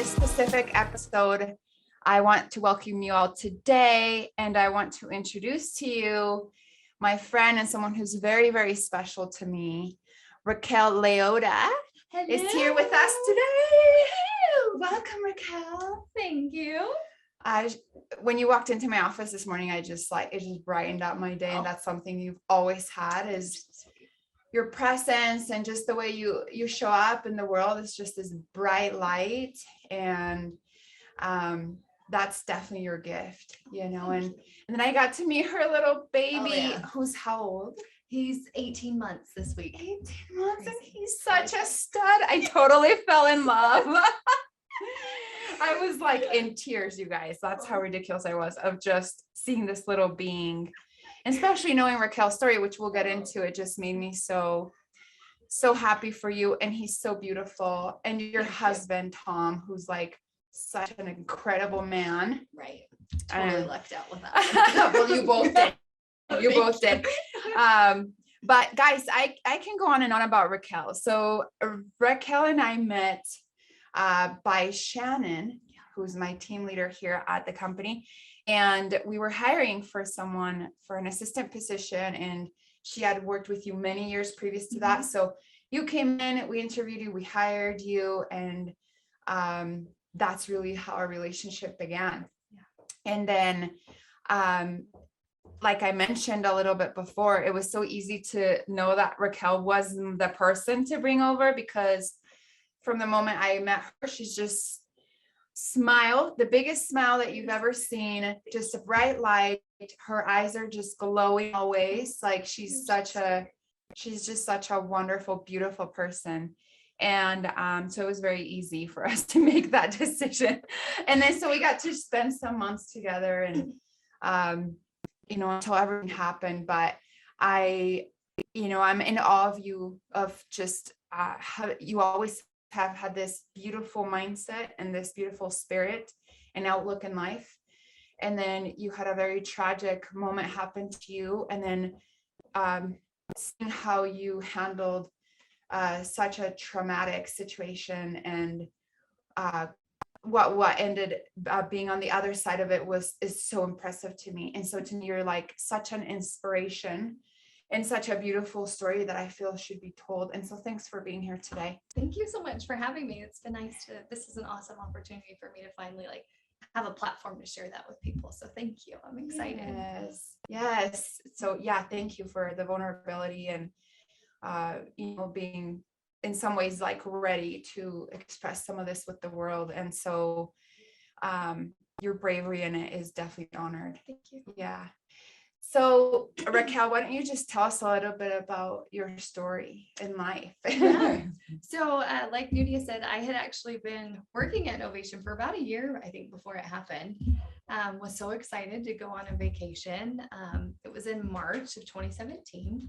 this specific episode, I want to welcome you all today, and I want to introduce to you my friend and someone who's very, very special to me. Raquel Leota is here with us today. Welcome, Raquel. Thank you. When you walked into my office this morning, it just brightened up my day. And that's something you've always had, is your presence and just the way you show up in the world is just this bright light. And that's definitely your gift, and then I got to meet her little baby, who's how old? He's 18 months this week. 18 months, and he's such a stud. I totally fell in love. I was like in tears, you guys. That's how ridiculous I was of just seeing this little being, and especially knowing Raquel's story, which we'll get into. It just made me so happy for you. And he's so beautiful. And your husband, Tom, who's like such an incredible man. Right. Totally lucked out with that. Well, you both did. You both did. But guys, I can go on and on about Raquel. So Raquel and I met by Shannon, who's my team leader here at the company. And we were hiring for someone for an assistant position. And she had worked with you many years previous to that. So you came in, we interviewed you, we hired you. And that's really how our relationship began. Yeah. And then, like I mentioned a little bit before, it was so easy to know that Raquel was the person to bring over, because from the moment I met her, she's just smiled, the biggest smile that you've ever seen, just a bright light. Her eyes are just glowing always. Like she's just such a wonderful, beautiful person. And so it was very easy for us to make that decision. And then so we got to spend some months together, and until everything happened. But I'm in awe of you, of just how you always have had this beautiful mindset and this beautiful spirit and outlook in life. And then you had a very tragic moment happen to you, and then seeing how you handled such a traumatic situation, and what ended up being on the other side of it is so impressive to me. And so to me, you're like such an inspiration and such a beautiful story that I feel should be told. And so thanks for being here today. Thank you so much for having me. It's been nice this is an awesome opportunity for me to finally have a platform to share that with people. So thank you. I'm excited. Yes. So yeah, thank you for the vulnerability and being in some ways like ready to express some of this with the world. And so your bravery in it is definitely honored. Thank you. Yeah. So Raquel, why don't you just tell us a little bit about your story in life? Yeah. So like Nudia said, I had actually been working at Ovation for about a year, I think, before it happened. Was so excited to go on a vacation. It was in March of 2017.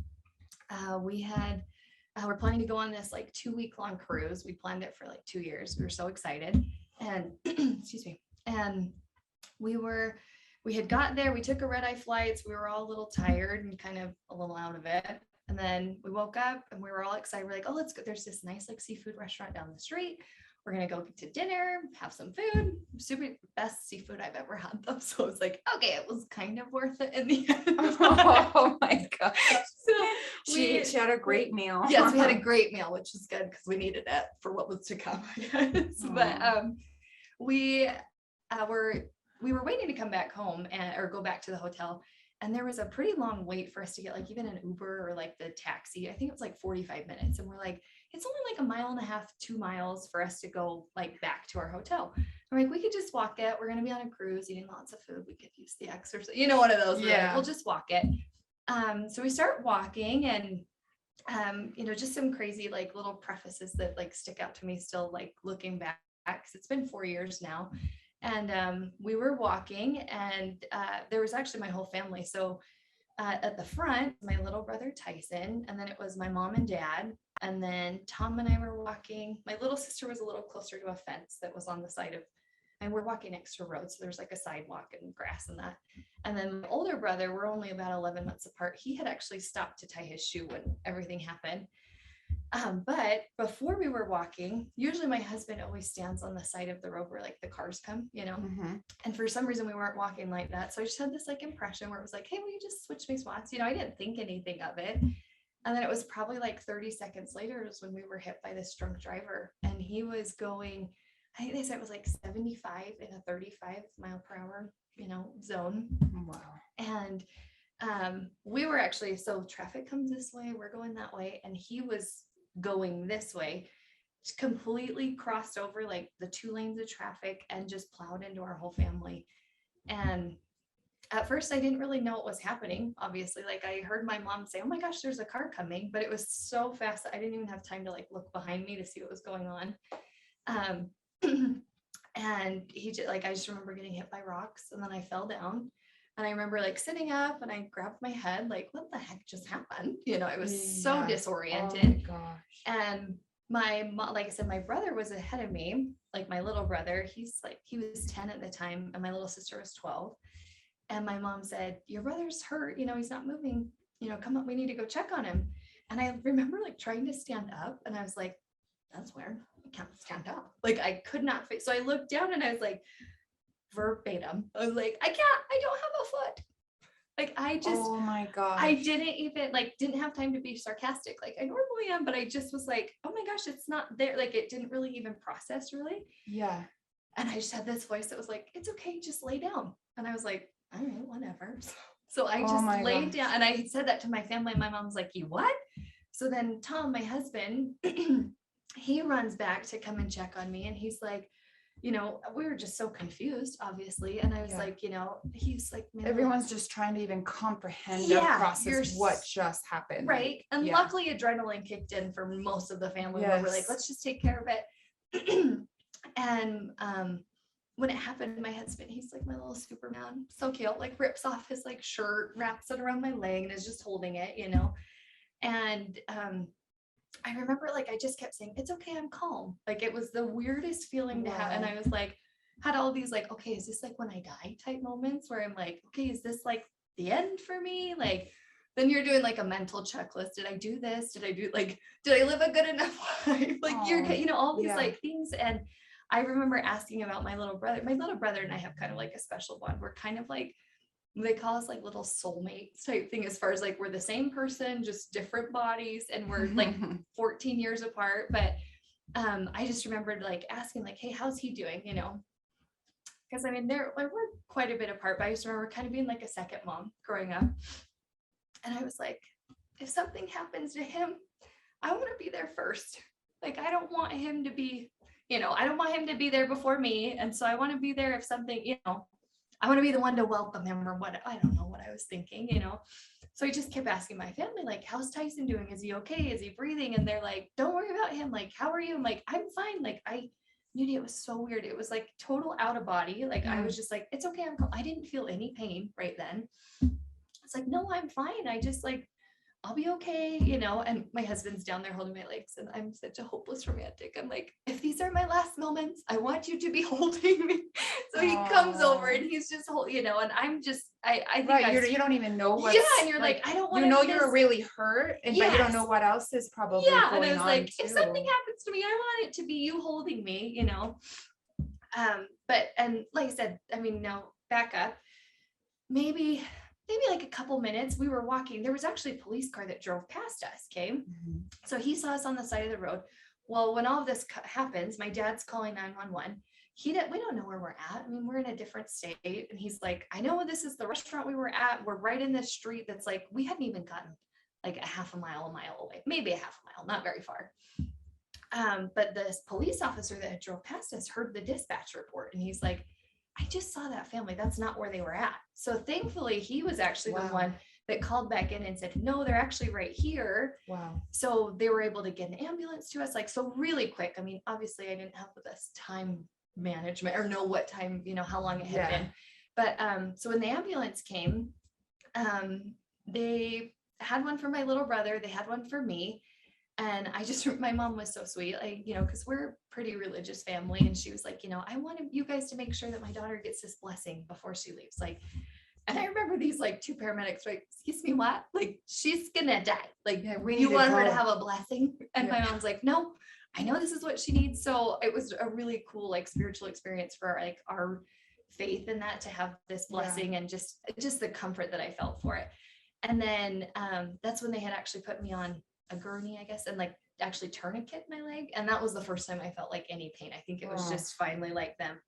We're planning to go on this 2-week-long cruise. We planned it for 2 years. We were so excited, and excuse me. And we had got there. We took a red-eye flights. We were all a little tired and kind of a little out of it. And then we woke up and we were all excited. We're like, oh, let's go. There's this nice seafood restaurant down the street. We're going to go to dinner, have some food. Super best seafood I've ever had though. So I was like, okay, it was kind of worth it in the end. Oh my gosh. So she had a great meal. Yes, we had a great meal, which is good because we needed it for what was to come, I guess. But we were waiting to come back home or go back to the hotel. And there was a pretty long wait for us to get even an Uber or the taxi. I think it was 45 minutes. And we're like, it's only 1.5 miles, 2 miles for us to go back to our hotel. We're like, we could just walk it. We're going to be on a cruise eating lots of food. We could use the exercise, one of those. Yeah. We'll just walk it. So we start walking, and just some crazy little prefaces that stick out to me still looking back, because it's been 4 years now. And we were walking, and there was actually my whole family. So at the front, my little brother Tyson, and then it was my mom and dad, and then Tom and I were walking. My little sister was a little closer to a fence that was on the side of, and we're walking next to a road, so there's a sidewalk and grass and that. And then my older brother, we're only about 11 months apart. He had actually stopped to tie his shoe when everything happened. But before we were walking, usually my husband always stands on the side of the road where like the cars come, and for some reason we weren't walking like that. So I just had this like impression where it was like, hey, will you just switch me spots? I didn't think anything of it. And then it was probably like 30 seconds later was when we were hit by this drunk driver, and he was going, I think they said it was like 75 in a 35 mile per hour, zone. Wow. And we were actually, so traffic comes this way, we're going that way, and he was going this way, completely crossed over like the 2 lanes of traffic and just plowed into our whole family. And at first I didn't really know what was happening. Obviously, like I heard my mom say, oh my gosh, there's a car coming, but it was so fast that I didn't even have time to like look behind me to see what was going on. And he just like, I just remember getting hit by rocks, and then I fell down. And I remember like sitting up, and I grabbed my head, like, what the heck just happened? It was so disoriented. Oh my gosh. And my mom, like I said, my brother was ahead of me, like my little brother, he was 10 at the time, and my little sister was 12. And my mom said, your brother's hurt, he's not moving, come up, we need to go check on him. And I remember like trying to stand up, and I was like, that's weird, I can't stand up. Like I could not fit. So I looked down, and I was like, verbatim, I was like, I don't have a foot. Like I just, oh my gosh, I didn't have time to be sarcastic like I normally am, but I just was like, oh my gosh, it's not there. Like it didn't really even process really. Yeah. And I just had this voice that was like, it's okay, just lay down. And I was like, all right, whatever. So I just laid down, and I said that to my family, and my mom was like, you what? So then Tom, my husband, he runs back to come and check on me, and he's like, we were just so confused, obviously. And I was like, he's like, everyone's just trying to even comprehend and process what just happened. Right. And luckily adrenaline kicked in for most of the family. Where we're like, let's just take care of it. And when it happened, my husband, he's like my little Superman, so cute, like rips off his like shirt, wraps it around my leg, and is just holding it, and I remember like I just kept saying, it's okay, I'm calm. Like it was the weirdest feeling to have. And I was like, had all these like, okay, is this like when I die type moments where I'm like, okay, is this like the end for me? Like then you're doing like a mental checklist. Did I do this? Did I live a good enough life? Like you're, all these like things. And I remember asking about my little brother. My little brother and I have kind of like a special bond. We're kind of like, they call us like little soulmates type thing, as far as like we're the same person, just different bodies, and we're like 14 years apart. But I just remembered like asking like, hey, how's he doing? Because I mean we're quite a bit apart, but I just remember kind of being like a second mom growing up. And I was like, if something happens to him, I want to be there first. Like I don't want him to be, I don't want him to be there before me. And so I want to be there if something, I want to be the one to welcome him, or what. I don't know what I was thinking, So I just kept asking my family, like, how's Tyson doing? Is he okay? Is he breathing? And they're like, don't worry about him. Like, how are you? I'm like, I'm fine. Like, I knew it was so weird. It was like total out of body. Like, I was just like, it's okay. I didn't feel any pain right then. It's like, no, I'm fine. I just like, I'll be okay, and my husband's down there holding my legs, and I'm such a hopeless romantic. I'm like, if these are my last moments, I want you to be holding me. So he comes over, and he's just holding, and I'm just, I think right, you don't even know what. Yeah, and you're like I don't want to. You're really hurt, and but you don't know what else is probably going on. And I was like, too. If something happens to me, I want it to be you holding me, But and like I said, I mean, no, back up, maybe like a couple minutes, we were walking. There was actually a police car that drove past us. Okay. Mm-hmm. So he saw us on the side of the road. Well, when all of this happens, my dad's calling 911. We don't know where we're at. I mean, we're in a different state. And he's like, I know this is the restaurant we were at. We're right in this street that's like, we hadn't even gotten like a mile away, maybe a half a mile, not very far. But this police officer that had drove past us heard the dispatch report, and he's like, I just saw that family. That's not where they were at. So thankfully, he was actually the one that called back in and said, no, they're actually right here. Wow. So they were able to get an ambulance to us. Like, so really quick. I mean, obviously I didn't have this time management or know what time, how long it had been. But so when the ambulance came, they had one for my little brother. They had one for me. And my mom was so sweet, like, because we're a pretty religious family. And she was like, I want you guys to make sure that my daughter gets this blessing before she leaves. Like, And I remember these like two paramedics, like, excuse me, what? Like, she's gonna die. Like, Yeah, we you need to want her to go. have a blessing? And my Yeah. mom's like, no, I know this is what she needs. So it was a really cool, like, spiritual experience for like our faith in that, to have this blessing and just the comfort that I felt for it. And then that's when they had actually put me on a gurney, I guess, and like actually tourniquet my leg. And that was the first time I felt like any pain. I think it was just finally like them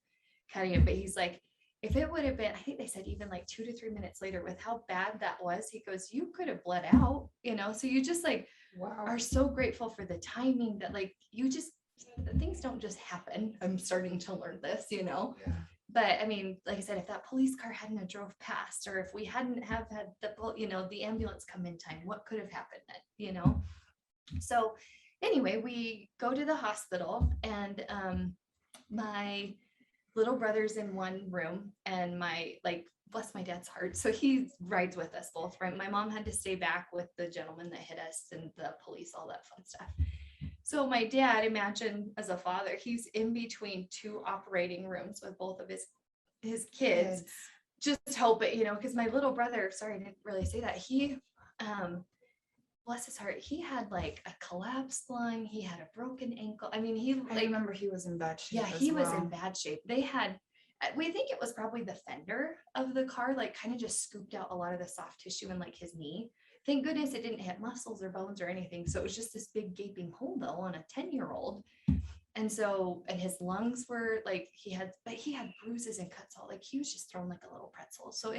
cutting it. But he's like, if it would have been, I think they said even like 2 to 3 minutes later, with how bad that was, he goes, you could have bled out, you know? So you just like are so grateful for the timing that like, you just, the things don't just happen. I'm starting to learn this, you know? Yeah. But I mean, like I said, if that police car hadn't have drove past, or if we hadn't have had the, you know, the ambulance come in time, what could have happened then, you know? So anyway, we go to the hospital, and my little brother's in one room, and my, like, bless my dad's heart, so he rides with us both, right? My mom had to stay back with the gentleman that hit us and the police, all that fun stuff. So my dad, imagine as a father, he's in between two operating rooms with both of his kids. Just hope it, you know, because my little brother, sorry, I didn't really say that, he bless his heart, he had like a collapsed lung, he had a broken ankle. I mean, I remember he was in bad shape. Yeah, he was in bad shape. They had, we think it was probably the fender of the car, like kind of just scooped out a lot of the soft tissue in like his knee. Thank goodness it didn't hit muscles or bones or anything. So it was just this big gaping hole though on a 10-year-old. And so, and his lungs were like, he had bruises and cuts all, like he was just thrown like a little pretzel. So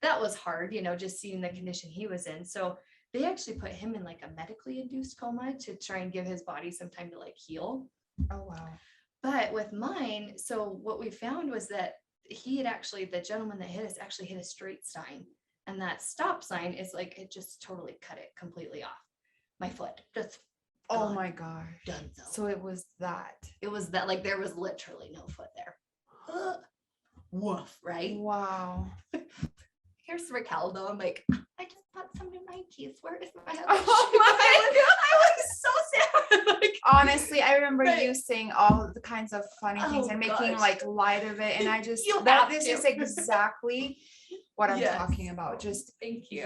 that was hard, you know, just seeing the condition he was in. So they actually put him in like a medically induced coma to try and give his body some time to like heal. Oh, wow. But with mine, so what we found was that he had actually, the gentleman that hit us actually hit a straight sign. And that stop sign is like, it just totally cut it completely off. My foot just, oh my gosh. Done. So it was that. Like there was literally no foot there. Woof, right? Wow. Here's Raquel though. I'm like, I just bought some new Nikes. Where is my Oh my God. I was so sad. Like, honestly, I remember you saying all the kinds of funny things and making gosh. like light of it. And I just, this is exactly what I'm talking about. Just thank you.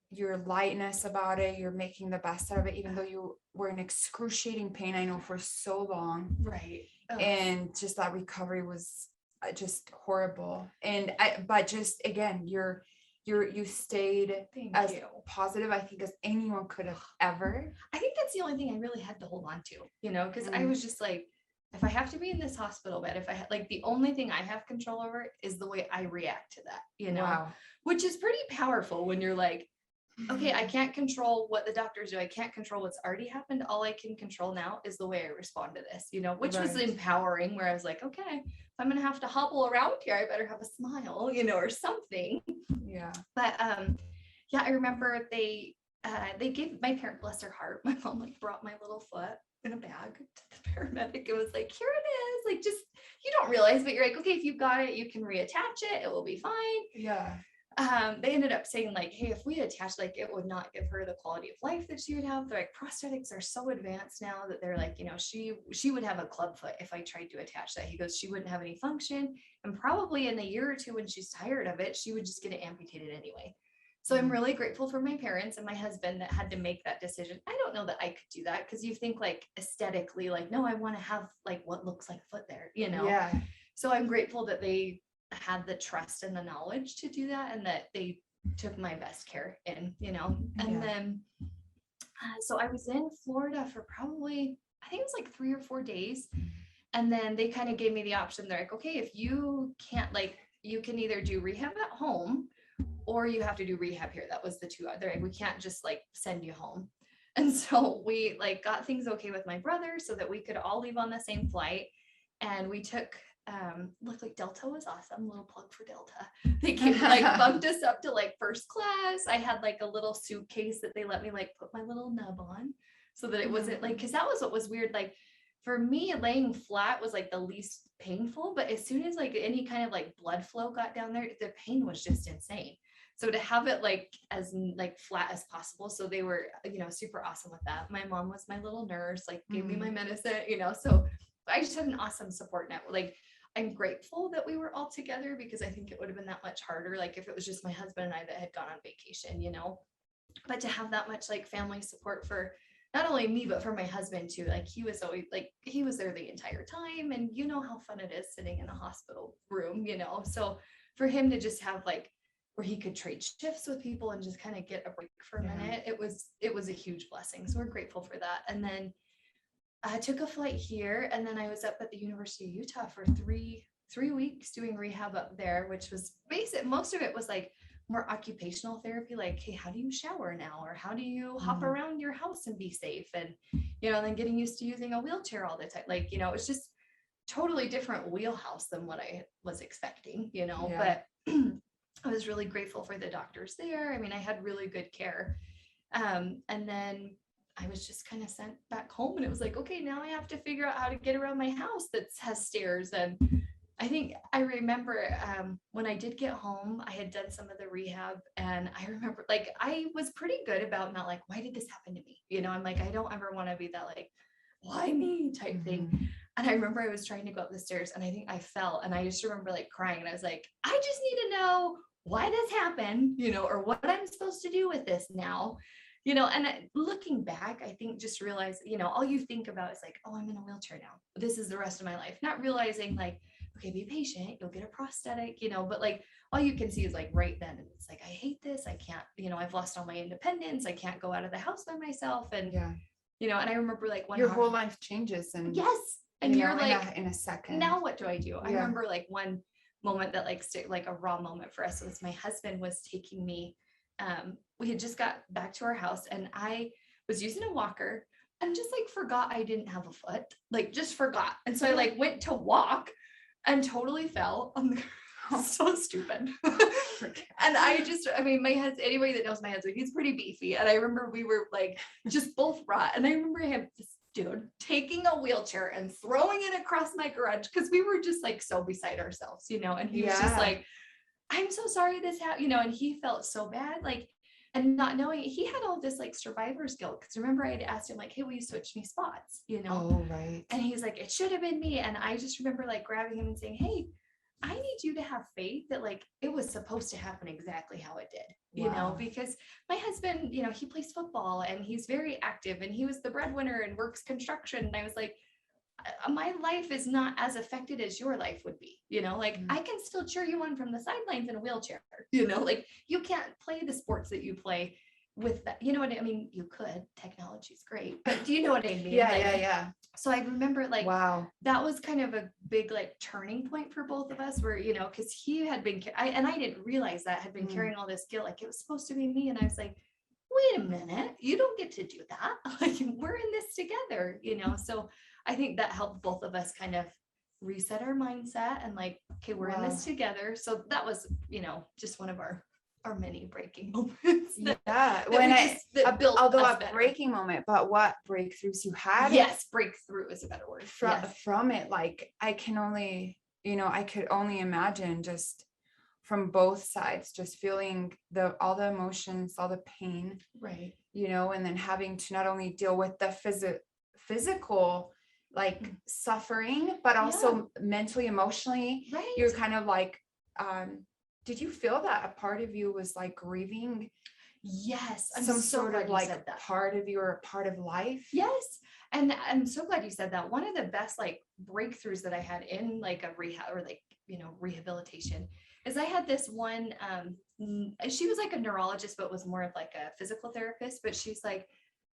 Your lightness about it. You're making the best out of it, even though you were in excruciating pain, I know, for so long. Right. And just that recovery was just horrible. And but just again, you stayed positive, I think, as anyone could have ever. I think that's the only thing I really had to hold on to, you know, because I was just like, if I have to be in this hospital bed, if I had, like, the only thing I have control over is the way I react to that, you know, which is pretty powerful when you're like, okay, I can't control what the doctors do. I can't control what's already happened. All I can control now is the way I respond to this, you know, which was empowering, where I was like, okay, if I'm going to have to hobble around here, I better have a smile, you know, or something. Yeah. But yeah, I remember they gave my parent, bless her heart, my mom like brought my little foot in a bag to the paramedic. It was like, here it is. Like, just, you don't realize, but you're like, okay, if you've got it, you can reattach it. It will be fine. Yeah. They ended up saying like, hey, if we attach, like, it would not give her the quality of life that she would have. They're like, prosthetics are so advanced now that they're like, you know, she would have a club foot if I tried to attach that. He goes, she wouldn't have any function, and probably in a year or two, when she's tired of it, she would just get it amputated anyway. So I'm really grateful for my parents and my husband that had to make that decision. I don't know that I could do that, because you think like aesthetically, like, no, I want to have like what looks like foot there, you know? Yeah. So I'm grateful that they had the trust and the knowledge to do that, and that they took my best care in, you know. And then so I was in Florida for probably, I think it was like 3 or 4 days, and then they kind of gave me the option. They're like, okay, if you can't, like, you can either do rehab at home or you have to do rehab here. That was the two other, we can't just like send you home. And so we like got things okay with my brother so that we could all leave on the same flight. And we took looked like Delta was awesome. Little plug for Delta. They came, like, bumped us up to like first class. I had like a little suitcase that they let me like put my little nub on, so that it wasn't like, because that was what was weird. Like for me, laying flat was like the least painful, but as soon as like any kind of like blood flow got down there, the pain was just insane. So to have it like as like flat as possible. So they were, you know, super awesome with that. My mom was my little nurse, like gave me my medicine, you know, so I just had an awesome support network. Like I'm grateful that we were all together, because I think it would have been that much harder, like if it was just my husband and I that had gone on vacation, but to have that much like family support for not only me, but for my husband too. Like he was always like, he was there the entire time. And you know how fun it is sitting in a hospital room, so for him to just have like, where he could trade shifts with people and just kind of get a break for a minute, it was a huge blessing. So we're grateful for that. And then I took a flight here, and then I was up at the University of Utah for three weeks doing rehab up there, which was basic. Most of it was like more occupational therapy, like, hey, how do you shower now? Or how do you hop around your house and be safe? And, then getting used to using a wheelchair all the time. Like, it's just totally different wheelhouse than what I was expecting, but I was really grateful for the doctors there. I mean, I had really good care. And then I was just kind of sent back home, and it was like, okay, now I have to figure out how to get around my house that has stairs. And I think I remember when I did get home, I had done some of the rehab, and I remember like, I was pretty good about not like, why did this happen to me? I'm like, I don't ever want to be that like, why me type thing. And I remember I was trying to go up the stairs, and I think I fell, and I just remember like crying, and I was like, I just need to know why this happened, or what I'm supposed to do with this now. And looking back, I think just realize, all you think about is like, oh, I'm in a wheelchair now. This is the rest of my life. Not realizing like, okay, be patient, you'll get a prosthetic, but like, all you can see is like right then. And it's like, I hate this. I can't, I've lost all my independence. I can't go out of the house by myself. And, and I remember like your whole life changes. And yes. And you're like, in a second, now what do? I remember like one moment that like a raw moment for us was my husband was taking me, we had just got back to our house, and I was using a walker and just like forgot I didn't have a foot, like just forgot. And so I like went to walk and totally fell on the so stupid. And my husband, anybody that knows my husband, he's pretty beefy. And I remember we were like just both raw. And I remember him, this dude, taking a wheelchair and throwing it across my garage, because we were just like so beside ourselves, and he was just like, I'm so sorry this happened, and he felt so bad, like, and not knowing, he had all this like survivor's guilt, because remember I had asked him like, hey, will you switch me spots, oh right, and he's like, it should have been me. And I just remember like grabbing him and saying, hey, I need you to have faith that like it was supposed to happen exactly how it did, because my husband, he plays football and he's very active, and he was the breadwinner and works construction. And I was like, my life is not as affected as your life would be, like I can still cheer you on from the sidelines in a wheelchair, like you can't play the sports that you play with that, what I mean? You could, technology's great, but do you know what I mean? Yeah. So I remember like, wow, that was kind of a big like turning point for both of us, where, because he had been, and I didn't realize that, had been carrying all this guilt, like it was supposed to be me. And I was like, wait a minute, you don't get to do that. Like we're in this together, so I think that helped both of us kind of reset our mindset and like, okay, we're in this together. So that was, just one of our many breaking moments. Although a breaking moment, but what breakthroughs you had. Yes, breakthrough is a better word. From it, like I could only imagine just from both sides, just feeling all the emotions, all the pain, right? And then having to not only deal with the physical like suffering, but also mentally, emotionally, right? You're kind of like, did you feel that a part of you was like grieving? Yes, I'm some so sort of like part of your part of life. Yes, and I'm so glad you said that. One of the best like breakthroughs that I had in like a rehab or like rehabilitation is I had this one. She was like a neurologist, but was more of like a physical therapist. But she's like,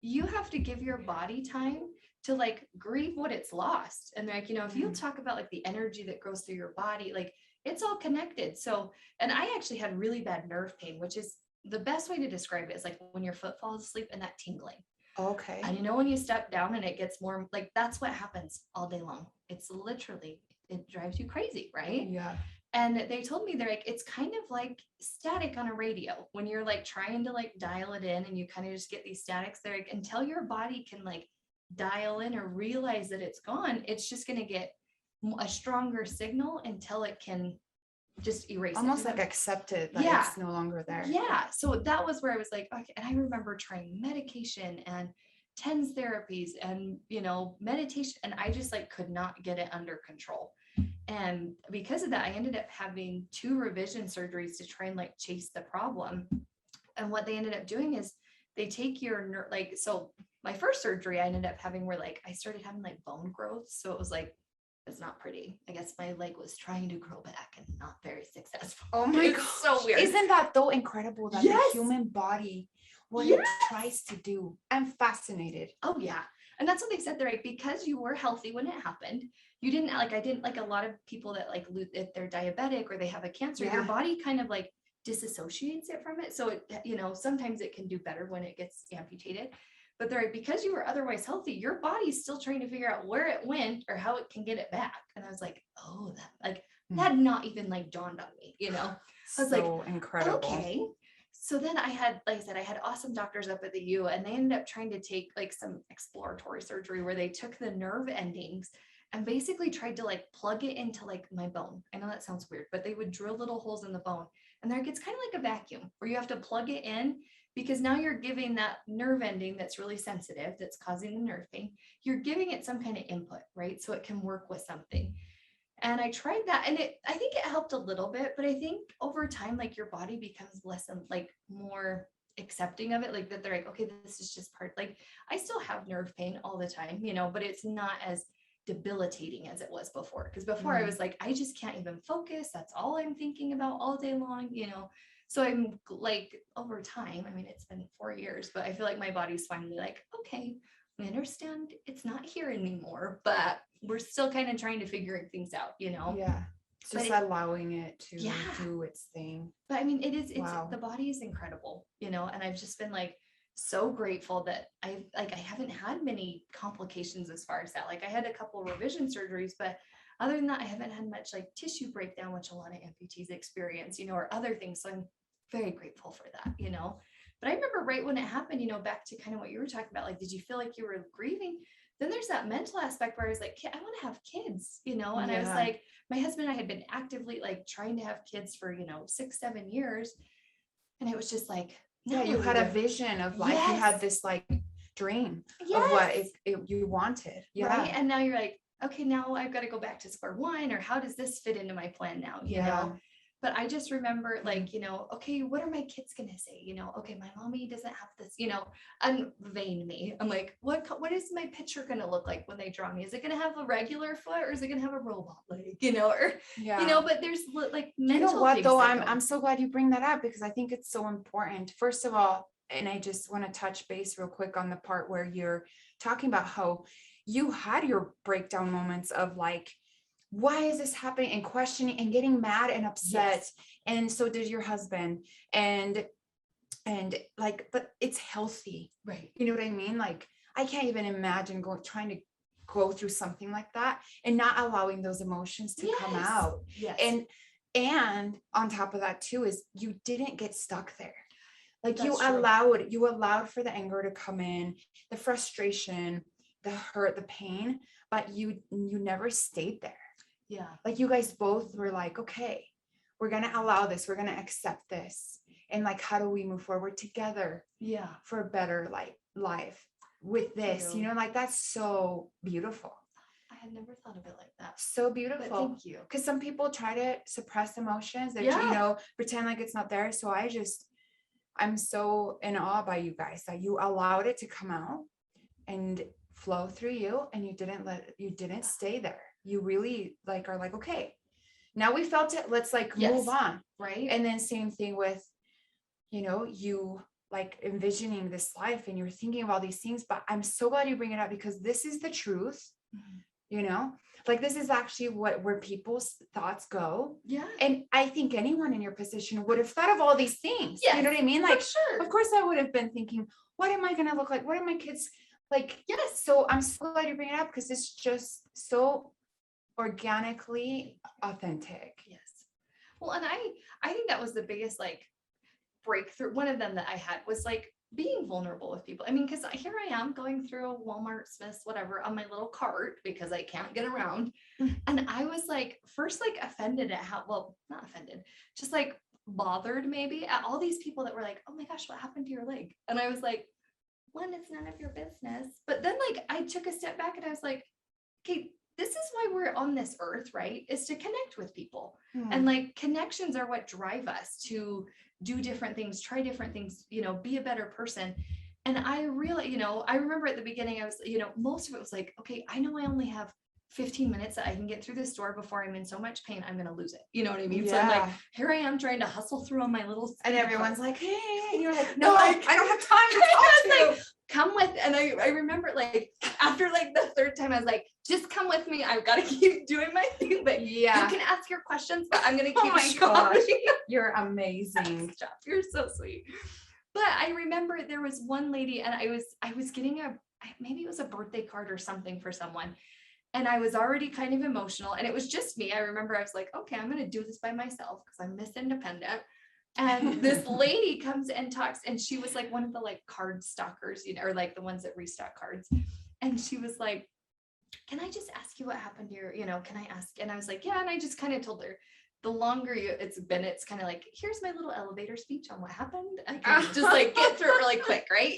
you have to give your body time to like grieve what it's lost. And like, if you talk about like the energy that goes through your body, like it's all connected. So, and I actually had really bad nerve pain, which is the best way to describe it is like when your foot falls asleep and that tingling. Okay. And when you step down and it gets more like, that's what happens all day long. It's literally, it drives you crazy. Right. Yeah. And they told me, they're like, it's kind of like static on a radio when you're like trying to like dial it in and you kind of just get these statics. They're like, until your body can like dial in or realize that it's gone, it's just going to get a stronger signal until it can just erase almost it. Like accept it that it's no longer there. Yeah. So that was where I was like, okay. And I remember trying medication and TENS therapies and meditation, and I just like could not get it under control. And because of that, I ended up having 2 revision surgeries to try and like chase the problem. And what they ended up doing is they take your like, so my first surgery I ended up having where like I started having like bone growth. So it was like, it's not pretty. I guess my leg was trying to grow back and not very successful. Oh my It's God. so weird. Isn't that though incredible that Yes. the human body, what Yes. it tries to do? I'm fascinated. Oh yeah. And that's what they said. They're like, because you were healthy when it happened, you didn't like, I didn't like a lot of people that like if they're diabetic or they have a cancer, your Yeah. body kind of like disassociates it from it. So it, you know, sometimes it can do better when it gets amputated. But they're like, because you were otherwise healthy, your body's still trying to figure out where it went or how it can get it back. And I was like, oh, that like that had not even like dawned on me, you know. I was So like, incredible. okay. So then I had, like I said, I had awesome doctors up at the U, and they ended up trying to take like some exploratory surgery where they took the nerve endings and basically tried to like plug it into like my bone. I know that sounds weird, but they would drill little holes in the bone, and there gets kind of like a vacuum where you have to plug it in, because now you're giving that nerve ending that's really sensitive, that's causing the nerve pain, you're giving it some kind of input, right? So it can work with something. And I tried that, and I think it helped a little bit, but I think over time, like your body becomes less and like more accepting of it, like that they're like, okay, this is just part, like I still have nerve pain all the time, you know, but it's not as debilitating as it was before. Because before I was like, I just can't even focus. That's all I'm thinking about all day long, you know. So I'm like, over time, I mean, it's been 4 years, but I feel like my body's finally like, okay, I understand it's not here anymore, but we're still kind of trying to figure things out, you know? Yeah. But Just allowing it to Yeah. do its thing. But I mean, it's Wow. the body is incredible, you know, and I've just been like so grateful that I haven't had many complications as far as that. Like I had a couple revision surgeries, but other than that, I haven't had much like tissue breakdown, which a lot of amputees experience, you know, or other things. So I'm very grateful for that, you know. But I remember right when it happened, you know, back to kind of what you were talking about, like, did you feel like you were grieving? Then there's that mental aspect where I was like, I want to have kids, you know, and I was Yeah. like, my husband and I had been actively like trying to have kids for, you know, 6-7 years. And it was just like, Yeah, no, you had a vision of like, you had Yes. this like dream of Yes. what you wanted. Yeah. Right. And now you're like, okay, now I've got to go back to square one, or how does this fit into my plan now? You know? But I just remember like, you know, okay, what are my kids going to say? You know, okay, my mommy doesn't have this, you know, unvein me. I'm like, what is my picture going to look like when they draw me? Is it going to have a regular foot, or is it going to have a robot leg, you know, or, Yeah. you know, but there's like, You know mental what things though, that go- I'm so glad you bring that up, because I think it's so important. First of all, and I just want to touch base real quick on the part where you're talking about how you had your breakdown moments of like, why is this happening, and questioning and getting mad and upset. Yes. And so did your husband, and like, but it's healthy, Right. you know what I mean? Like I can't even imagine trying to go through something like that and not allowing those emotions to come Yes. out. Yes. And on top of that too, is you didn't get stuck there. Like That's you true. allowed for the anger to come in, the frustration, the hurt, the pain, but you never stayed there. Yeah. Like you guys both were like, okay, we're going to allow this. We're going to accept this. And like, how do we move forward together Yeah. for a better life with Thank this, you. you know, like that's so beautiful. I had never thought of it like that. So But beautiful. thank you. Because some people try to suppress emotions. They, Yeah. you know, pretend like it's not there. So I'm so in awe by you guys that you allowed it to come out and flow through you, and you didn't stay there. You really like are like, okay, now we felt it. Let's like Yes. move on. Right. And then same thing with, you know, you like envisioning this life and you're thinking of all these things, but I'm so glad you bring it up, because this is the truth, you know, like this is actually where people's thoughts go. Yeah. And I think anyone in your position would have thought of all these things. Yes, You know what I mean? Like, for sure. of course I would have been thinking, what am I going to look like? What are my kids like? Yes. So I'm so glad you bring it up, because it's just so organically authentic. Yes. Well, and I think that was the biggest like breakthrough. One of them that I had was like being vulnerable with people. I mean, because here I am going through a Walmart, Smith's, whatever, on my little cart because I can't get around. And I was like, first, like offended at how, well, not offended, just like bothered maybe at all these people that were like, oh my gosh, what happened to your leg? And I was like, one, it's none of your business. But then like I took a step back and I was like, okay, this is why we're on this earth, right? Is to connect with people. Hmm. And like connections are what drive us to do different things, try different things, be a better person. And I really, I remember at the beginning, I was, most of it was like, okay, I know I only have 15 minutes that I can get through this door before I'm in so much pain, I'm going to lose it. You know what I mean? So I'm like, here I am trying to hustle through on my little, and everyone's like, hey, and you're like, no, no, I don't have time to talk to you. like, come with, and I remember like after like the third time, I was like, just come with me. I've got to keep doing my thing, but you can ask your questions, but I'm going to keep my gosh, going. you're amazing. Stop. You're so sweet. But I remember there was one lady, and I was getting maybe it was a birthday card or something for someone. And I was already kind of emotional, and it was just me. I remember I was like, okay, I'm going to do this by myself because I'm Miss Independent. And this lady comes and talks, and she was like one of the like card stockers, or like the ones that restock cards. And she was like, can I just ask you what happened here? Can I ask? And I was like, yeah. And I just kind of told her, the longer it's been, it's kind of like, here's my little elevator speech on what happened. I can just like get through it really quick, right?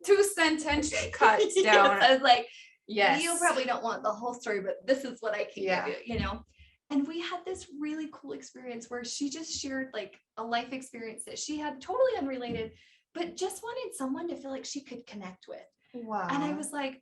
2-sentence cuts down. Yes, I was like, yes, you probably don't want the whole story, but this is what I can give you, And we had this really cool experience where she just shared like a life experience that she had totally unrelated, but just wanted someone to feel like she could connect with. Wow. And I was like,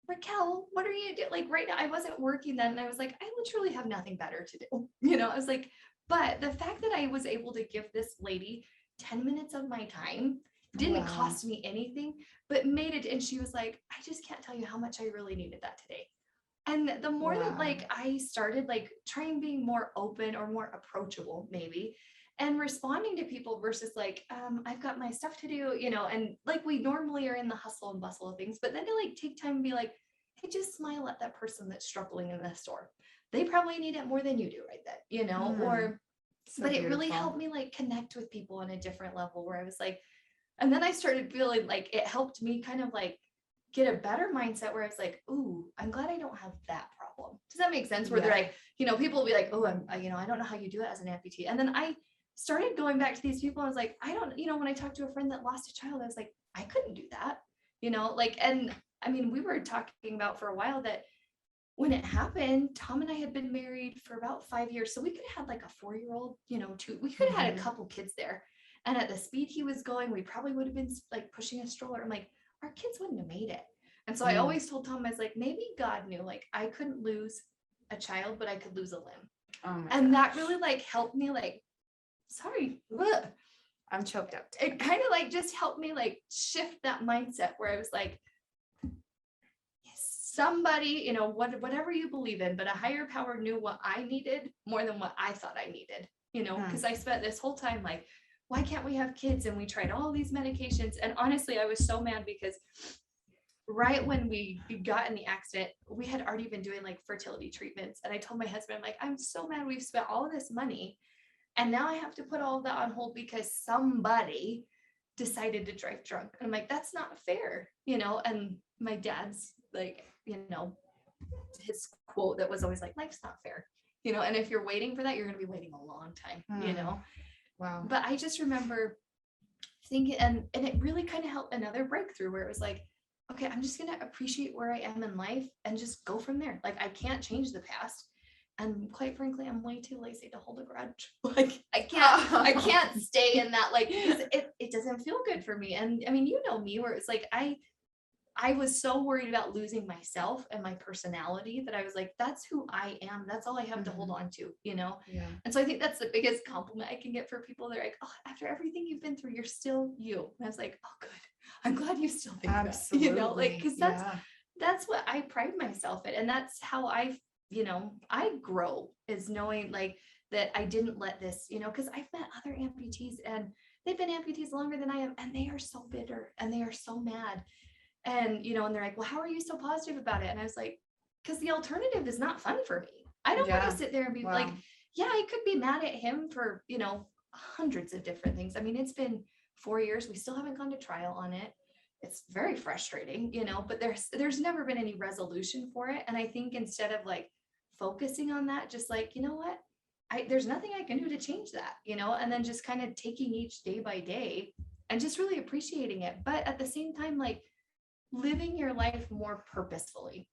Raquel, what are you doing? Like right now, I wasn't working then. And I was like, I literally have nothing better to do. I was like, but the fact that I was able to give this lady 10 minutes of my time didn't cost me anything, but made it. And she was like, I just can't tell you how much I really needed that today. And the more that like I started like trying being more open or more approachable maybe, and responding to people versus like, I've got my stuff to do, and like we normally are in the hustle and bustle of things, but then to like take time and be like, hey, just smile at that person that's struggling in the store. They probably need it more than you do right then, or, so but beautiful. It really helped me like connect with people on a different level where I was like, and then I started feeling like it helped me kind of like get a better mindset where I was like, ooh, I'm glad I don't have that problem. Does that make sense? Where they're like, people will be like, oh, I don't know how you do it as an amputee. And then I started going back to these people. I was like, I don't, when I talked to a friend that lost a child, I was like, I couldn't do that, and I mean, we were talking about for a while that when it happened, Tom and I had been married for about 5 years. So we could have had like a 4-year-old, we could have had a couple kids there. And at the speed he was going, we probably would have been like pushing a stroller. I'm like, our kids wouldn't have made it. And so I always told Tom, I was like, maybe God knew, like I couldn't lose a child, but I could lose a limb. And that really like helped me like, sorry, ugh. I'm choked up. It kind of like just helped me like shift that mindset where I was like, somebody, whatever you believe in, but a higher power knew what I needed more than what I thought I needed, because I spent this whole time like, why can't we have kids? And we tried all these medications. And honestly, I was so mad because right when we got in the accident, we had already been doing like fertility treatments. And I told my husband, I'm like, I'm so mad we've spent all of this money. And now I have to put all of that on hold because somebody decided to drive drunk. And I'm like, that's not fair, and my dad's like, his quote that was always like, life's not fair, and if you're waiting for that, you're going to be waiting a long time, Wow. But I just remember thinking, and it really kind of helped another breakthrough where it was like, okay, I'm just going to appreciate where I am in life and just go from there. Like, I can't change the past. And quite frankly, I'm way too lazy to hold a grudge. Like I can't stay in that, like, it doesn't feel good for me. And I mean, me where it's like, I was so worried about losing myself and my personality that I was like, that's who I am. That's all I have to hold on to, Yeah. And so I think that's the biggest compliment I can get for people. They're like, oh, after everything you've been through, you're still you. And I was like, oh, good. I'm glad you still think Absolutely. that, like, cause that's what I pride myself in. And that's how I grow, is knowing like that I didn't let this, because I've met other amputees and they've been amputees longer than I am. And they are so bitter and they are so mad. And, and they're like, well, how are you so positive about it? And I was like, because the alternative is not fun for me. I don't want to sit there and be like, yeah, I could be mad at him for, hundreds of different things. I mean, it's been 4 years. We still haven't gone to trial on it. It's very frustrating, but there's never been any resolution for it. And I think instead of like focusing on that, just like, you know what, there's nothing I can do to change that, and then just kind of taking each day by day and just really appreciating it. But at the same time, like living your life more purposefully.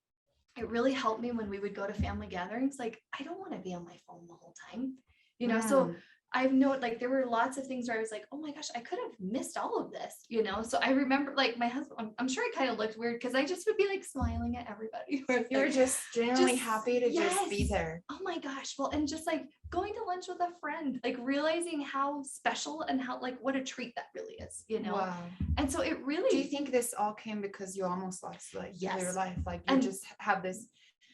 it really helped me when we would go to family gatherings. Like, I don't want to be on my phone the whole time, you know? So I've known, like, there were lots of things where I was like, oh my gosh, I could have missed all of this, you know? So I remember, like, my husband, I'm sure I kind of looked weird because I just would be like smiling at everybody. You were just genuinely just- happy to just be yes. there. Oh my gosh. Well, and just like going to lunch with a friend, like realizing how special and how, like, what a treat that really is, you know? Wow. And so it really, Do you think this all came because you almost lost like Yes. your life? Like you And- just have this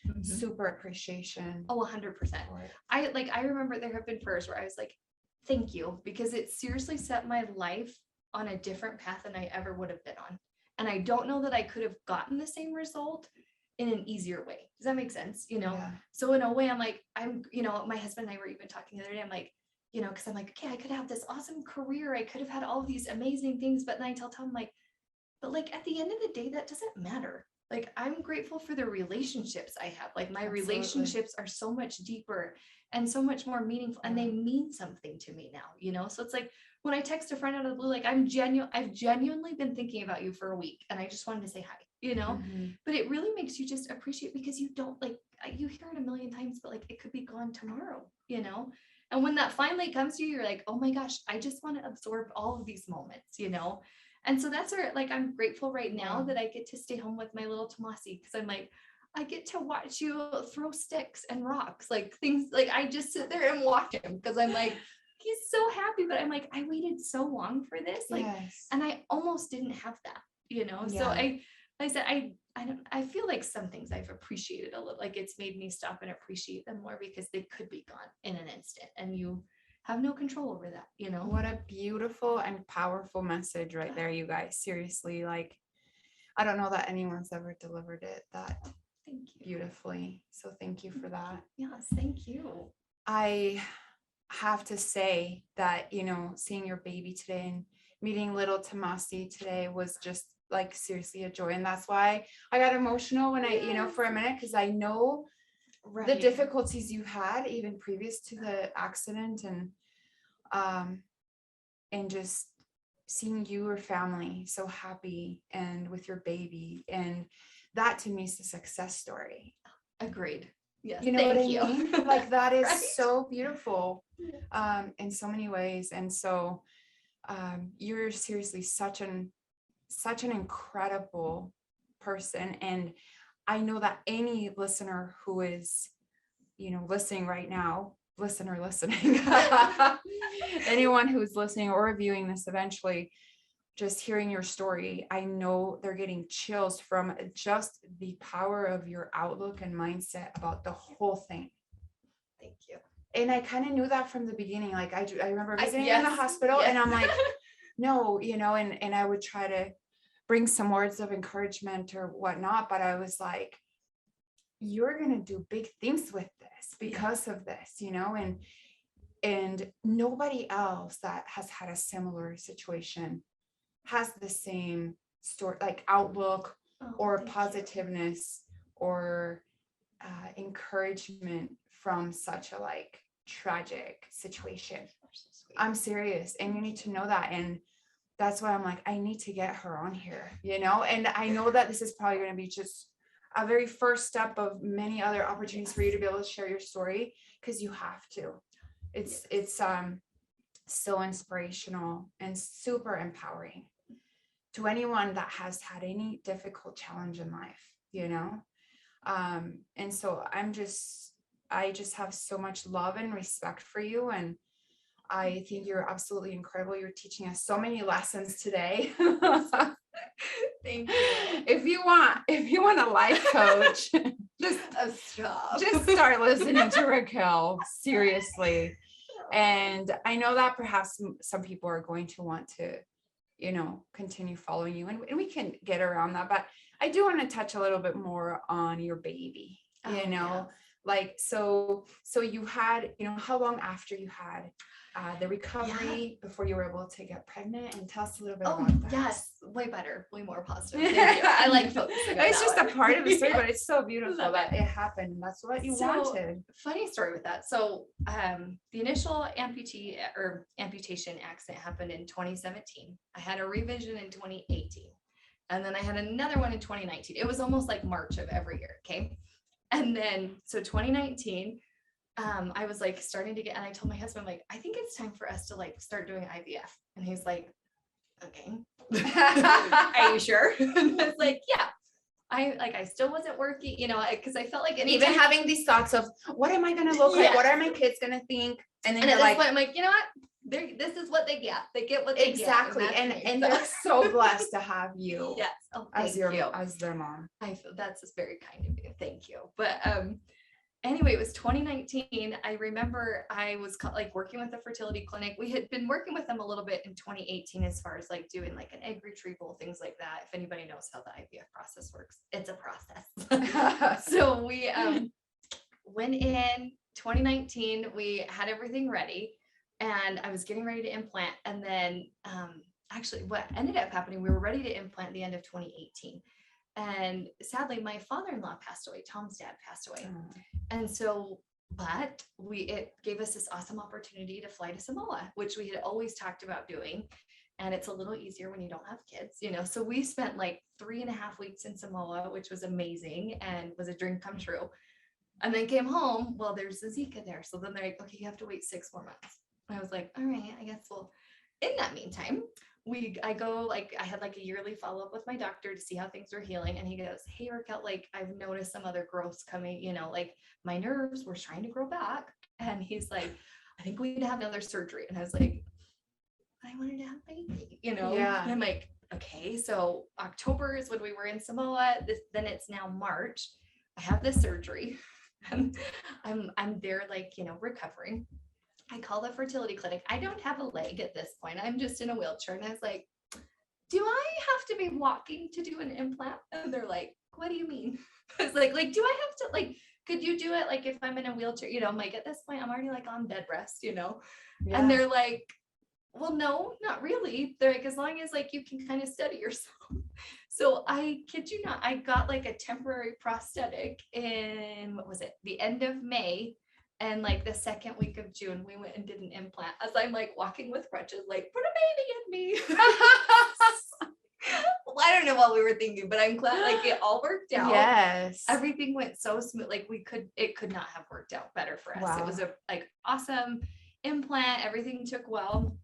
Mhm. super appreciation. Oh, 100%. for it. I remember there have been prayers where I was like, thank you, because it seriously set my life on a different path than I ever would have been on. And I don't know that I could have gotten the same result in an easier way. Does that make sense? You know? Yeah. So in a way, I'm like, you know, my husband and I were even talking the other day. I'm like, you know, because I'm like, okay, I could have this awesome career. I could have had all of these amazing things. But then I tell Tom, like, but like at the end of the day, that doesn't matter. Like, I'm grateful for the relationships I have. Like, my Absolutely. relationships are so much deeper and so much more meaningful, and they mean something to me now, you know? So it's like when I text a friend out of the blue, like, I've genuinely been thinking about you for a week and I just wanted to say hi, you know? Mhm. But it really makes you just appreciate, because you don't, like, you hear it a million times, but like, it could be gone tomorrow, you know? And when that finally comes to you, you're like, oh my gosh, I just want to absorb all of these moments, you know? And so that's where, like, I'm grateful right now Wow. that I get to stay home with my little Tomasi, because I'm like, I get to watch you throw sticks and rocks, like things, like I just sit there and watch him because I'm like, he's so happy. But I'm like, I waited so long for this, like, Yes. and I almost didn't have that, you know? So Yeah. I said, I feel like some things I've appreciated a little, like it's made me stop and appreciate them more, because they could be gone in an instant and you have no control over that, you know? What a beautiful and powerful message right there, you guys. Seriously, like, I don't know that anyone's ever delivered it that Thank you. beautifully. So thank you for that. Yes, thank you. I have to say that, you know, seeing your baby today and meeting little Tomasi today was just like seriously a joy. And that's why I got emotional when I, you know, for a minute, because I know Right. the difficulties you had even previous to the accident, and just seeing your family so happy and with your baby, and that to me is a success story. Agreed. Yes. You know what I thank you. mean? Like that is Right? so beautiful in so many ways. And so you're seriously such an incredible person. And I know that any listener who is, you know, listening right now, listening, anyone who's listening or viewing this eventually, just hearing your story, I know they're getting chills from just the power of your outlook and mindset about the whole thing. Thank you. And I kind of knew that from the beginning. Like I remember visiting in yes, the hospital yes. and I'm like, no, you know, and I would try to bring some words of encouragement or whatnot, but I was like, you're going to do big things with this because of this, you know, and nobody else that has had a similar situation has the same story, like outlook or thank you. positiveness or encouragement from such a like tragic situation. So sweet. I'm serious, and you need to know that. And that's why I'm like, I need to get her on here, you know. And I know that this is probably going to be just a very first step of many other opportunities for you to be able to share your story, because you have to. It's so inspirational and super empowering to anyone that has had any difficult challenge in life, you know. And so I just have so much love and respect for you, and I think you're absolutely incredible. You're teaching us so many lessons today. Thank you. If you want a life coach, just start listening to Raquel, seriously. And I know that perhaps some people are going to want to, you know, continue following you, and we can get around that. But I do want to touch a little bit more on your baby, you know, like, so you had, you know, how long after you had the recovery before you were able to get pregnant, and tell us a little bit about that. Yes, way better, way more positive. Thank you. I like focusing on It's that just one. a part of the story, but it's so beautiful Love that it happened, and that's what you wanted. Funny story with that. So the initial amputation accident happened in 2017. I had a revision in 2018. And then I had another one in 2019. It was almost like March of every year. Okay. And then, so 2019, I was like starting to get, and I told my husband, like, I think it's time for us to like start doing IVF. And he's like, okay, are you sure? And I was like, yeah. I still wasn't working, you know, because I felt like even having these thoughts of what am I gonna look like? What are my kids gonna think? And then and you're at like, this point, I'm like, you know what? This is what they get. They get what they exactly. get. And they're so blessed to have you yes. Oh, as thank you. as their mom. I feel that's just very kind of you. Thank you. But anyway, it was 2019. I remember I was like working with a fertility clinic. We had been working with them a little bit in 2018 as far as like doing like an egg retrieval, things like that. If anybody knows how the IVF process works, it's a process. So we went in 2019. We had everything ready, and I was getting ready to implant. And then actually, what ended up happening, we were ready to implant the end of 2018. And sadly, my father-in-law passed away. Tom's dad passed away. And so, but it gave us this awesome opportunity to fly to Samoa, which we had always talked about doing. And it's a little easier when you don't have kids, you know? So we spent like 3.5 weeks in Samoa, which was amazing and was a dream come true. And then came home. Well, there's a Zika there. So then they're like, okay, you have to wait 6 more months. And I was like, all right, I guess we'll, in that meantime, I had like a yearly follow-up with my doctor to see how things were healing. And he goes, hey, Raquel, like I've noticed some other growths coming, you know, like my nerves were trying to grow back. And he's like, I think we need to have another surgery. And I was like, I wanted to have a baby, you know? Yeah. And I'm like, okay, so October is when we were in Samoa. Then it's now March. I have this surgery. I'm there, like, you know, recovering. I call the fertility clinic. I don't have a leg at this point. I'm just in a wheelchair. And I was like, do I have to be walking to do an implant? And they're like, what do you mean? I was like, do I have to, like, could you do it like if I'm in a wheelchair? You know, I'm like, at this point, I'm already like on bed rest, you know? Yeah. And they're like, well, no, not really. They're like, as long as like you can kind of steady yourself. So I kid you not, I got like a temporary prosthetic in, what was it? The end of May. And like the second week of June, we went and did an implant as I'm like walking with crutches, like put a baby in me. Well, I don't know what we were thinking, but I'm glad like it all worked out. Yes. Everything went so smooth. Like it could not have worked out better for us. Wow. It was a like awesome implant. Everything took well.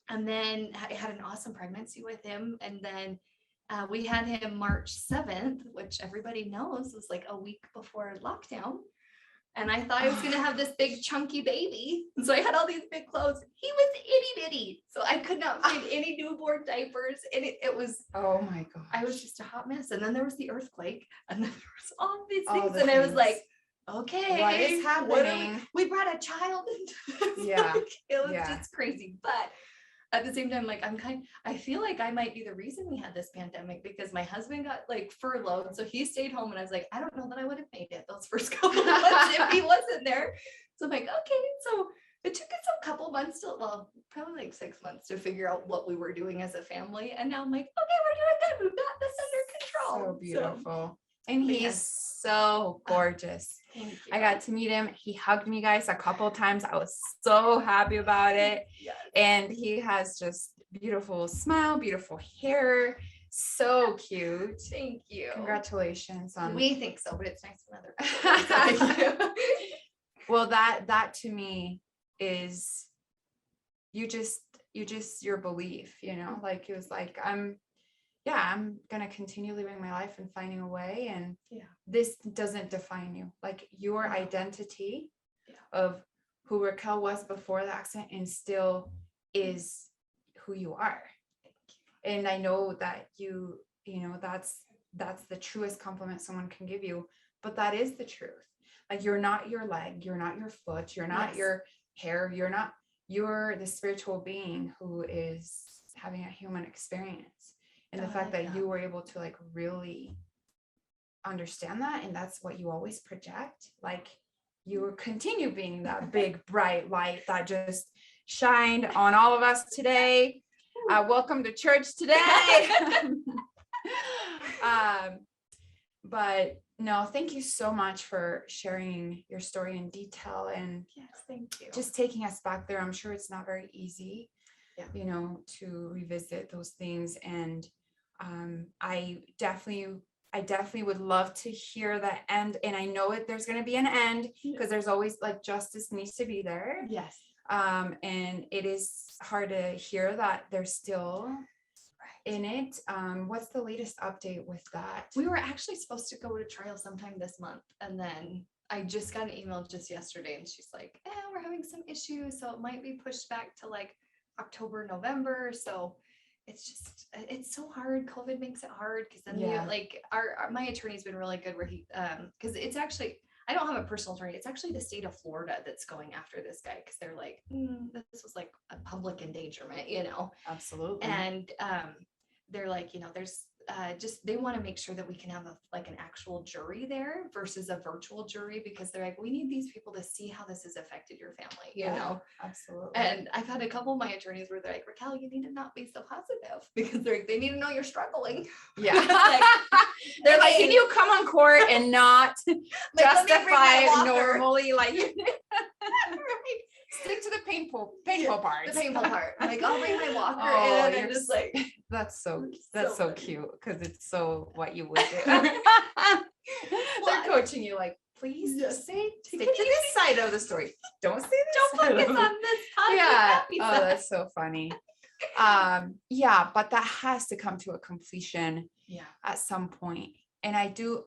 And then I had an awesome pregnancy with him. And then we had him March 7th, which everybody knows was like a week before lockdown. And I thought I was going to have this big chunky baby. And so I had all these big clothes. He was itty bitty. So I could not find any newborn diapers. And it was, oh my God. I was just a hot mess. And then there was the earthquake. And then there was all these All things. the And I was things. like, okay. What is happening? We brought a child into this. Yeah. Like, it was Yeah. just crazy. But at the same time, like I feel like I might be the reason we had this pandemic because my husband got like furloughed. So he stayed home and I was like, I don't know that I would have made it those first couple months if he wasn't there. So I'm like, okay. So it took us a couple months probably like 6 months to figure out what we were doing as a family. And now I'm like, okay, we're doing good. We've got this under control. So beautiful. And But he's yes. so gorgeous. Thank you. I got to meet him. He hugged me, guys, a couple of times. I was so happy about it. Yes. And he has just beautiful smile, beautiful hair. So cute. Thank you. Congratulations on. We think so, but it's nice when other people thank you. Well, that to me is your belief, you know, like it was like, I'm going to continue living my life and finding a way. And this doesn't define you. Like your identity of who Raquel was before the accident and still is who you are. And I know that you know, that's the truest compliment someone can give you, but that is the truth. Like you're not your leg, you're not your foot, you're not your hair, you're the spiritual being who is having a human experience. And the fact that you were able to like really understand that, and that's what you always project, like you will continue being that big bright light that just shined on all of us today. Welcome to church today. But no, thank you so much for sharing your story in detail and thank you. Just taking us back there. I'm sure it's not very easy, you know, to revisit those things. And I definitely I definitely would love to hear the end. And I know there's going to be an end because there's always like justice needs to be there. Yes. And it is hard to hear that they're still in it. What's the latest update with that? We were actually supposed to go to trial sometime this month, and then I just got an email just yesterday, and she's like, we're having some issues, so it might be pushed back to like October, November. So it's so hard. COVID makes it hard because then like my attorney's been really good where he because it's actually, I don't have a personal attorney. It's actually the state of Florida that's going after this guy because they're like, this was like a public endangerment, Absolutely. And they're like, there's just, they want to make sure that we can have like an actual jury there versus a virtual jury, because they're like, we need these people to see how this has affected your family, you know? Absolutely. And I've had a couple of my attorneys where they're like, Raquel, you need to not be so positive, because they need to know you're struggling. Yeah. They're like, can you come on court and not justify normally, like stick to the painful parts. The painful part. I'm like, I'll bring my walker in, and I'm just like, that's so cute, because it's so what you would do. They're coaching you like, please stick to this side of the story. Don't say this. Don't focus on this. Yeah. Oh, that's so funny. Yeah, but that has to come to a completion at some point. And I do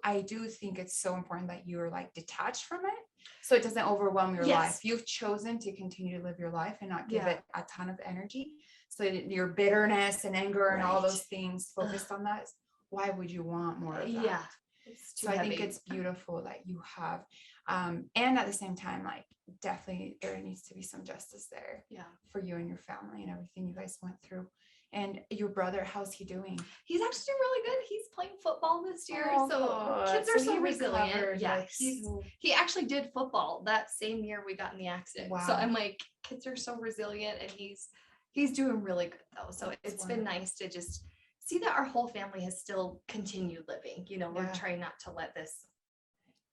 think it's so important that you're like detached from it, so it doesn't overwhelm your life. You've chosen to continue to live your life and not give it a ton of energy. So your bitterness and anger and all those things focused on that. Why would you want more of that? Yeah. So I think it's beautiful that you have, and at the same time, like definitely there needs to be some justice there for you and your family and everything you guys went through. And your brother, how's he doing? He's actually doing really good. He's playing football this year. Kids are so resilient. Yeah. He actually did football that same year we got in the accident. Wow. So I'm like, kids are so resilient, and he's doing really good though. So it's been nice to just see that our whole family has still continued living. We're trying not to let this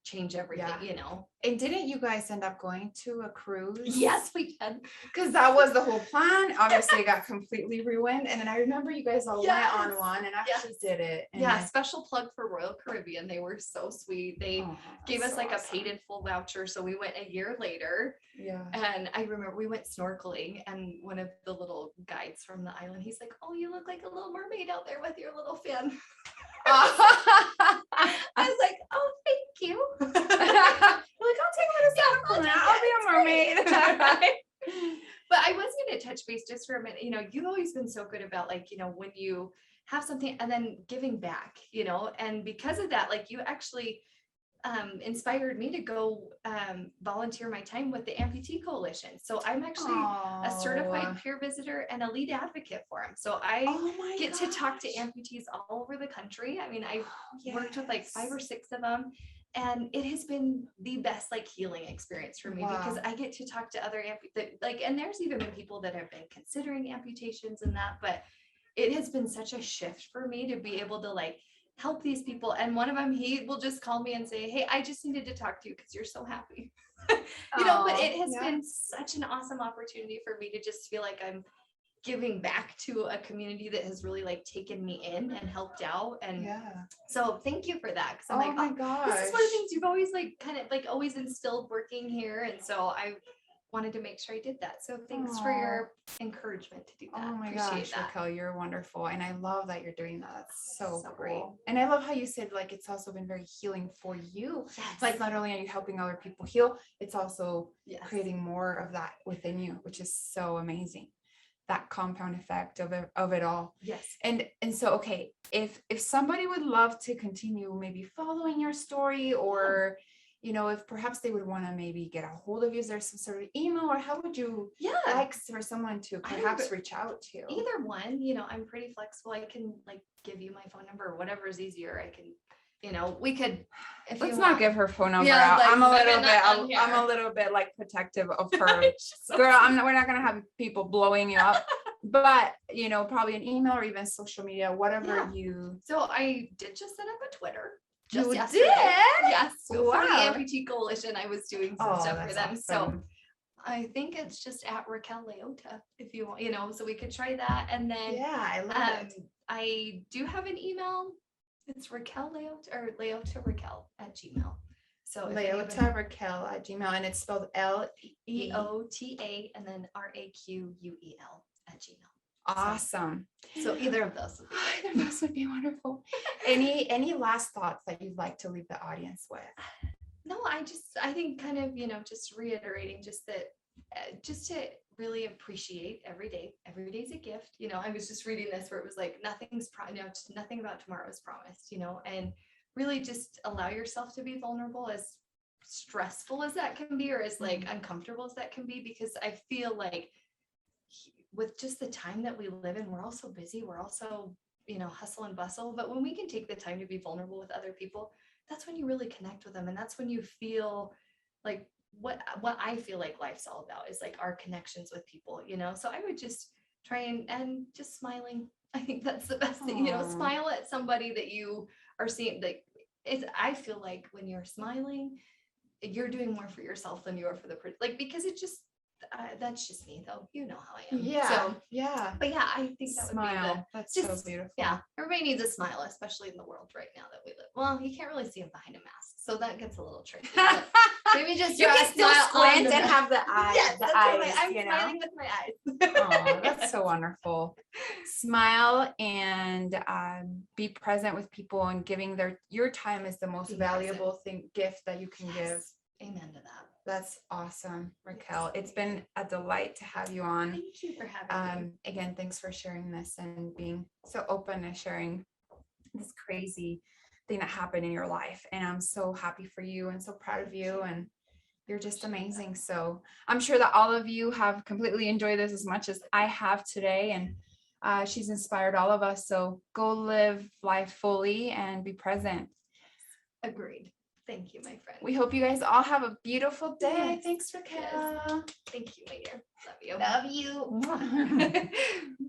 change everything, And didn't you guys end up going to a cruise? Yes, we did. Because that was the whole plan. Obviously, it got completely ruined. And then I remember you guys all went on one and actually did it. And special plug for Royal Caribbean. They were so sweet. They gave us like a paid in full voucher. So we went a year later. Yeah. And I remember we went snorkeling, and one of the little guides from the island, he's like, "Oh, you look like a little mermaid out there with your little fin." I was like, "Oh, thank you." Like, I'll take a little I'll be a mermaid. But I was going to touch base just for a minute. You've always been so good about like, when you have something and then giving back, and because of that, like you actually inspired me to go volunteer my time with the Amputee Coalition. So I'm actually a certified peer visitor and a lead advocate for them. So I get to talk to amputees all over the country. I mean, I worked with like 5 or 6 of them, and it has been the best like healing experience for me because I get to talk to other amputees. And there's even been people that have been considering amputations and that, but it has been such a shift for me to be able to like help these people. And one of them, he will just call me and say, "Hey, I just needed to talk to you because you're so happy." But it has been such an awesome opportunity for me to just feel like I'm giving back to a community that has really like taken me in and helped out. And so thank you for that. Cause I'm my gosh, this is one of the things you've always like kind of like always instilled working here. And so I wanted to make sure I did that. So thanks for your encouragement to do that. Oh my gosh, Raquel, you're wonderful. And I love that you're doing that. That's so cool. Great. And I love how you said like it's also been very healing for you. Like not only are you helping other people heal, it's also creating more of that within you, which is so amazing. That compound effect of it all. Yes. And so okay, if somebody would love to continue maybe following your story, or if perhaps they would want to maybe get a hold of you, is there some sort of email, or how would you like for someone to perhaps reach out to? Either one, I'm pretty flexible. I can like give you my phone number or whatever is easier. I can, we could. Let's not give her phone number out. Like, I'm a little bit like protective of her. Girl, we're not gonna have people blowing you up. But probably an email or even social media, whatever you. So I did just set up a Twitter. Just yesterday. Did? Yes. So for the Amputee Coalition, I was doing some stuff for them. Awesome. So I think it's just at Raquel Leota, if you want, so we could try that. And then I love it. I do have an email. It's Raquel Leota or Leota Raquel at Gmail. So Leota Raquel at Gmail, and it's spelled Leota and then Raquel at Gmail. Awesome. So either of those. Either of those would be wonderful. Any last thoughts that you'd like to leave the audience with? No, I think kind of, just reiterating just that, just to really appreciate every day. Every day is a gift. I was just reading this where it was like, just nothing about tomorrow is promised, and really just allow yourself to be vulnerable, as stressful as that can be, or as like uncomfortable as that can be, because I feel like with just the time that we live in, we're all so busy. We're also, hustle and bustle, but when we can take the time to be vulnerable with other people, that's when you really connect with them. And that's when you feel like what I feel like life's all about is like our connections with people, so I would just try and just smiling. I think that's the best thing, smile at somebody that you are seeing. Like I feel like when you're smiling, you're doing more for yourself than you are for the person, like, because it just, that's just me though. You know how I am. Yeah. So, yeah. But yeah, I think that Smile. would be That's just, so beautiful. Yeah. Everybody needs a smile, especially in the world right now that we live. Well, you can't really see them behind a mask, so that gets a little tricky. Maybe just you can still squint and have the eyes. Yes, the eyes. eyes. I'm smiling with my eyes. Oh, that's so wonderful. Smile and be present with people, and giving your time is the most valuable gift that you can give. Amen to that. That's awesome, Raquel. It's been a delight to have you on. Thank you for having me. Again, thanks for sharing this and being so open and sharing this crazy thing that happened in your life. And I'm so happy for you and so proud of you. And you're just amazing. So I'm sure that all of you have completely enjoyed this as much as I have today. And she's inspired all of us. So go live life fully and be present. Agreed. Thank you, my friend. We hope you guys all have a beautiful day. Yes. Thanks, Raquel. Yes. Thank you, my dear. Love you. Love you.